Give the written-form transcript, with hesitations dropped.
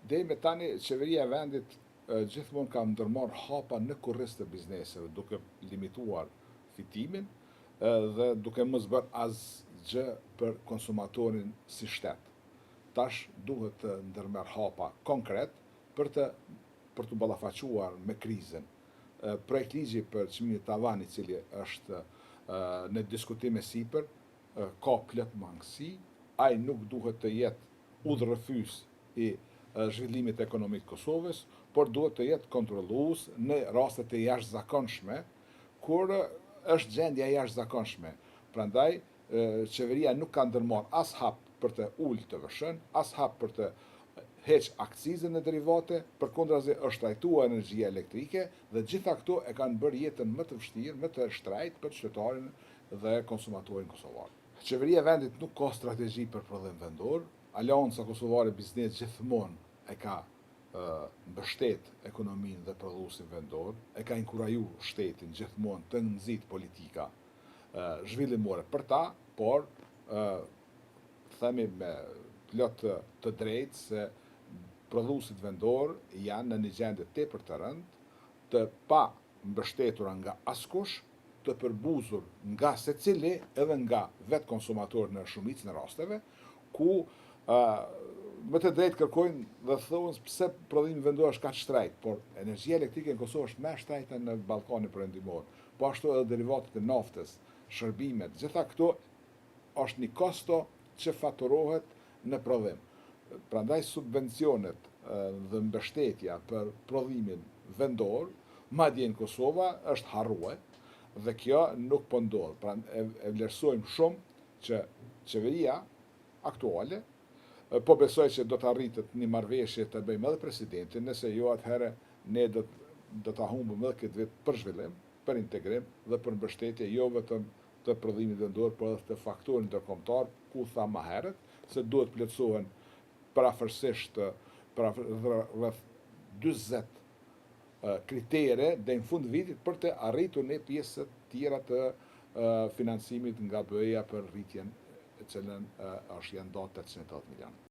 Deri me tani, qeveria e vendit gjithmonë ka ndërmarrë hapa në kurriz të bizneseve, duke limituar fitimin dhe duke mos bërë asgjë për konsumatorin si shtet. Tash duhet të ndërmerr hapa konkret për të ballafaquar me krizën. Projekt ligji për çmimin e tavanit, i cili është në diskutim e sipër, ka plot mangësi, ai nuk duhet të jetë udhërrëfys i zhvillimit ekonomik të Kosovës, por duhet të jetë kontrollues në rastet e jashtëzakonshme, kur është gjendja e jashtëzakonshme. Prandaj, qeveria nuk ka ndërmarrë as hap për të ulë të vëshën, as hap për të heq akcizën në derivate, përkundrazi është trajtuar energjia elektrike dhe gjitha këto e kanë bërë jetën më të vështirë, më të shtrejtë për qytetarin dhe konsumatorin kosovar. Qeveria e vendit nuk ka strategji për prodhim vendor. Aleanca Kosovare Biznes gjithmonë e ka mbështet ekonominë dhe prodhuesin vendor, e ka inkuraju shtetin gjithmonë të nxit politika zhvillimore për ta, por themi me plot të drejtë se prodhuesit vendor janë në një gjendje tepër të rëndë, të pa mbështetura nga askush, të përbuzur nga secili edhe nga vetë konsumatorë në shumicën e rasteve, ku më të drejtë kërkojnë dhe thonë pse prodhimi vendor është kaq shtrejt, por energjia elektrike në Kosovë është më e shtrejta në Ballkanin Perëndimor, po ashtu edhe derivatet e naftës, shërbimet, gjitha këto është një kosto që faturohet në prodhim. Prandaj subvencionet dhe mbështetja për prodhimin vendor, madje në Kosova është harruar dhe kjo nuk po ndodh. Pra e vlerësojmë shumë që qeveria aktuale po besoj që do të arritet një marrëveshje të bëjmë edhe presidentin, nëse jo atëherë ne do ta humbim edhe këtë vit për zhvillim, për integrim dhe për mbështetje jo vetëm të prodhimit vendor, por edhe të faktorit ndërkombëtar, ku tha më herët se duhet plotësohen parafërsisht rreth 40 kritere deri në fund vitit për të arritur në pjesët tjera të financimit nga BE-ja për rritjen e cilën është janë datë 880 milion.